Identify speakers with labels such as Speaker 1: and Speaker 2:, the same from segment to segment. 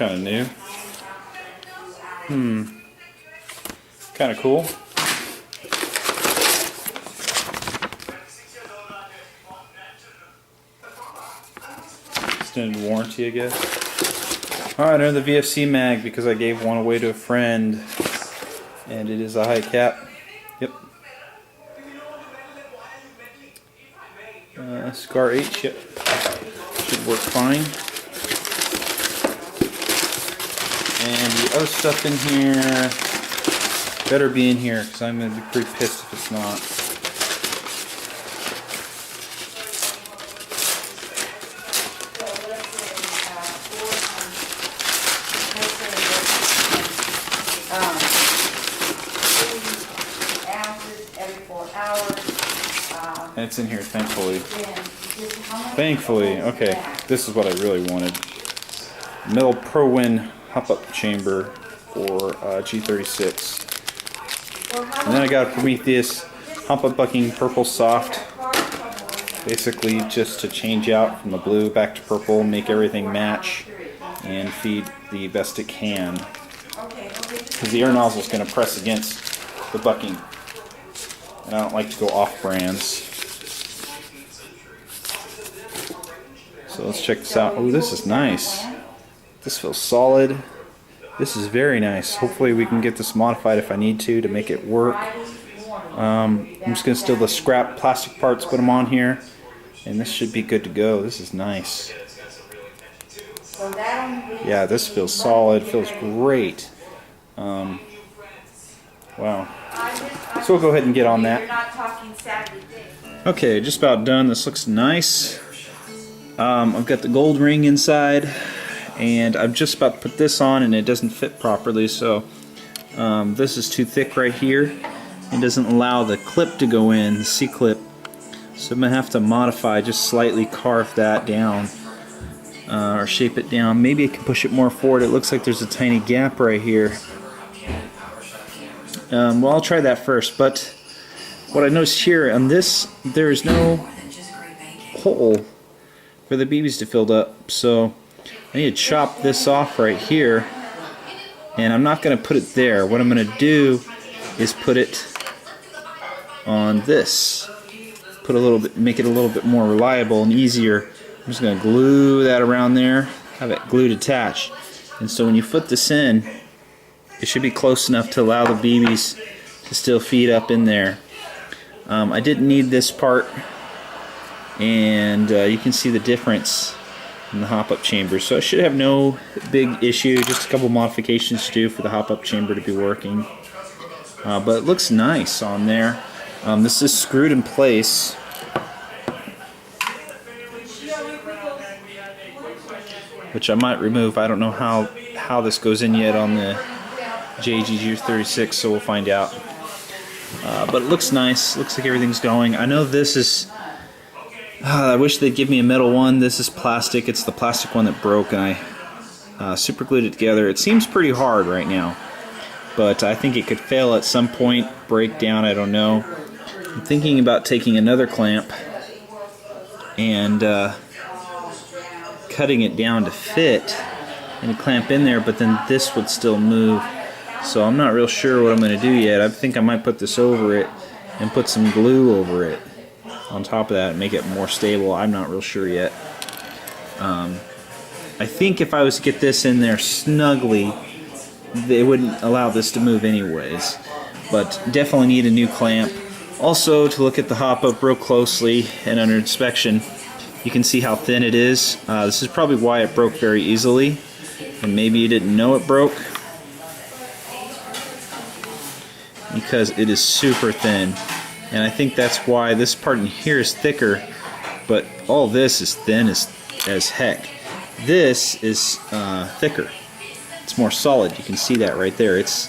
Speaker 1: kind of new. Kind of cool. Extended warranty, I guess. Alright, another VFC mag because I gave one away to a friend. And it is a high cap. Yep. Scar H, yep. Should work fine. And the other stuff in here better be in here because I'm going to be pretty pissed if it's not. And it's in here, thankfully. Thankfully, okay. This is what I really wanted. Metal Pro Win Hopup chamber for G36. And then I got a Prometheus Hopup bucking purple soft. Basically just to change out from the blue back to purple, make everything match, and feed the best it can. Because the air nozzle is going to press against the bucking. And I don't like to go off brands. So let's check this out. Oh, this is nice. This feels solid. This is very nice. Hopefully we can get this modified if I need to make it work. I'm just going to steal the scrap plastic parts, put them on here, and this should be good to go. This is nice. Yeah, this feels solid. Feels great. Wow. So we'll go ahead and get on that. Okay, just about done. This looks nice. I've got the gold ring inside, and I'm just about to put this on, and it doesn't fit properly, so this is too thick right here. It doesn't allow the clip to go in, the C-clip, so I'm going to have to modify, just slightly carve that down, or shape it down. Maybe I can push it more forward. It looks like there's a tiny gap right here. Well, I'll try that first, but what I noticed here on this, there is no hole for the BBs to fill up, so I need to chop this off right here, and I'm not going to put it there. What I'm going to do is put it on this, put a little bit, make it a little bit more reliable and easier. I'm just going to glue that around there, have it glued attached, and so when you put this in, it should be close enough to allow the BBs to still feed up in there. I didn't need this part, and you can see the difference in the hop-up chamber. So I should have no big issue, just a couple modifications to do for the hop-up chamber to be working. But it looks nice on there. This is screwed in place. Which I might remove. I don't know how this goes in yet on the G36, so we'll find out. But it looks nice. Looks like everything's going. I know this is... I wish they'd give me a metal one. This is plastic. It's the plastic one that broke, and I super glued it together. It seems pretty hard right now, but I think it could fail at some point, break down, I don't know. I'm thinking about taking another clamp and cutting it down to fit and clamp in there, but then this would still move. So I'm not real sure what I'm going to do yet. I think I might put this over it and put some glue over it on top of that and make it more stable. I'm not real sure yet. I think if I was to get this in there snugly, they wouldn't allow this to move anyways. But definitely need a new clamp. Also, to look at the hop-up real closely and under inspection, you can see how thin it is. This is probably why it broke very easily, and maybe you didn't know it broke, because it is super thin. And I think that's why this part in here is thicker, but all this is thin as heck. This is thicker. It's more solid. You can see that right there. It's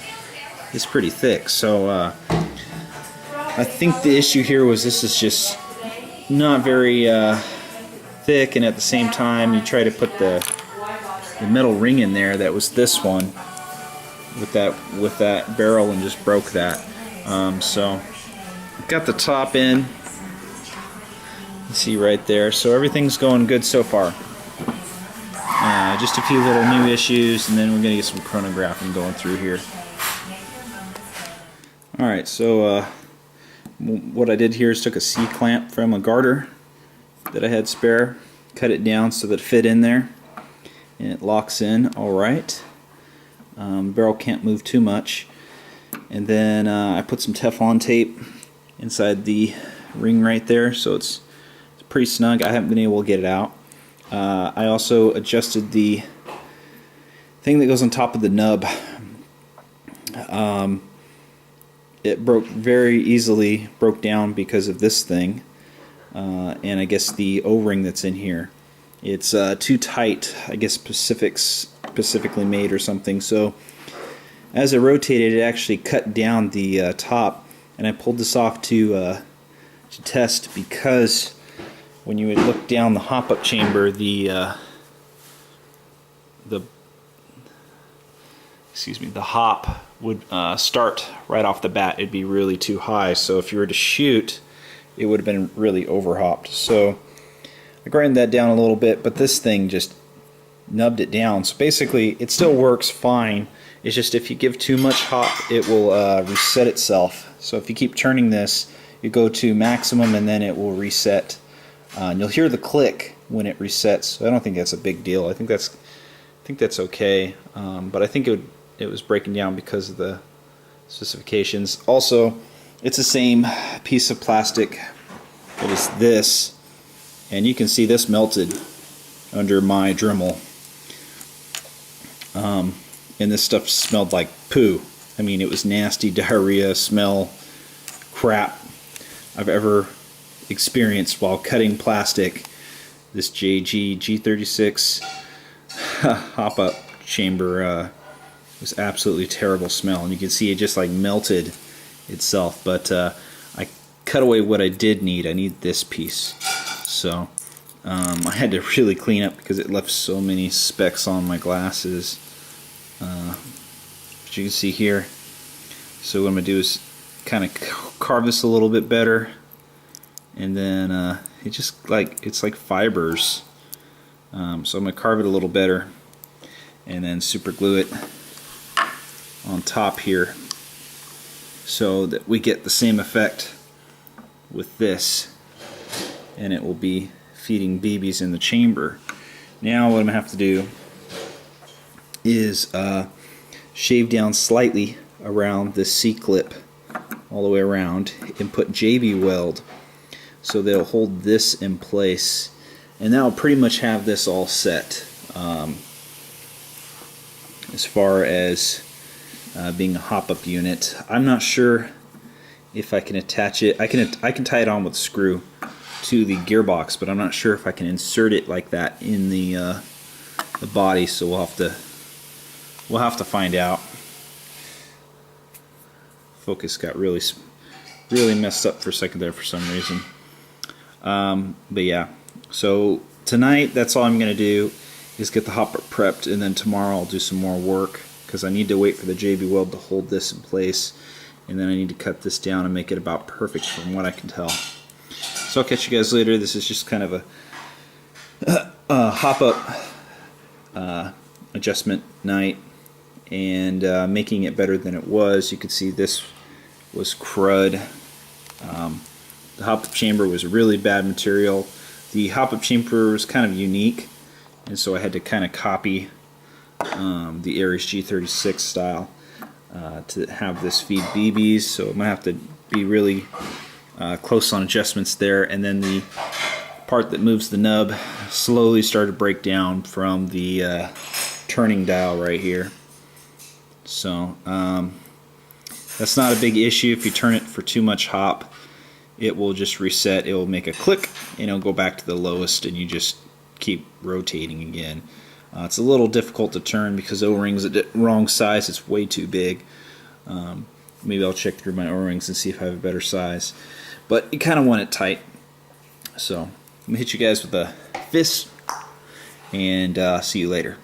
Speaker 1: pretty thick. So I think the issue here was this is just not very thick, and at the same time you try to put the metal ring in there that was this one with that barrel and just broke that. So got the top in, you see right there, so everything's going good so far. Just a few little new issues, and then we're going to get some chronographing going through here. Alright, so what I did here is took a C-clamp from a garter that I had spare, cut it down so that it fit in there, and it locks in alright. Barrel can't move too much. And then I put some Teflon tape inside the ring right there, so it's pretty snug. I haven't been able to get it out. I also adjusted the thing that goes on top of the nub. It broke very easily, broke down because of this thing, and I guess the O-ring that's in here. It's too tight, I guess specifically made or something. So as I rotated, it actually cut down the top, and I pulled this off to test, because when you would look down the hop-up chamber, the hop would start right off the bat. It'd be really too high, so if you were to shoot, it would have been really overhopped. So I grinded that down a little bit, but this thing just nubbed it down. So basically, it still works fine. It's just if you give too much hop, it will reset itself. So if you keep turning this, you go to maximum, and then it will reset. And you'll hear the click when it resets. So I don't think that's a big deal. I think that's okay. But I think it was breaking down because of the specifications. Also, it's the same piece of plastic that is this, and you can see this melted under my Dremel. And this stuff smelled like poo. I mean, it was nasty diarrhea smell crap I've ever experienced while cutting plastic. This G36C Hopup chamber was absolutely terrible smell, and you can see it just like melted itself. But I cut away what I did need. I need this piece, so I had to really clean up because it left so many specks on my glasses. But you can see here. So what I'm gonna do is kind of carve this a little bit better, and then it's like fibers. So I'm gonna carve it a little better, and then super glue it on top here, so that we get the same effect with this, and it will be feeding BBs in the chamber. Now what I'm gonna have to do is shave down slightly around this C-clip all the way around, and put JB weld so they'll hold this in place, and that'll pretty much have this all set as far as being a hop-up unit. I'm not sure if I can attach it. I can tie it on with a screw to the gearbox, but I'm not sure if I can insert it like that in the body. So we'll have to find out. Focus got really messed up for a second there for some reason. But yeah, so tonight that's all I'm gonna do is get the hopper prepped, and then tomorrow I'll do some more work because I need to wait for the JB weld to hold this in place, and then I need to cut this down and make it about perfect from what I can tell. So I'll catch you guys later. This is just kind of a hop-up adjustment night, and making it better than it was. You can see this was crud. The hop-up chamber was really bad material. The hop-up chamber was kind of unique, and so I had to kind of copy the Ares G36 style to have this feed BBs. So I'm gonna have to be really close on adjustments there. And then the part that moves the nub slowly started to break down from the turning dial right here. So that's not a big issue. If you turn it for too much hop, it will just reset. It will make a click, and it'll go back to the lowest, and you just keep rotating again. It's a little difficult to turn because O-rings are the wrong size. It's way too big. Maybe I'll check through my O-rings and see if I have a better size. But you kind of want it tight. So I'm going to hit you guys with a fist, and see you later.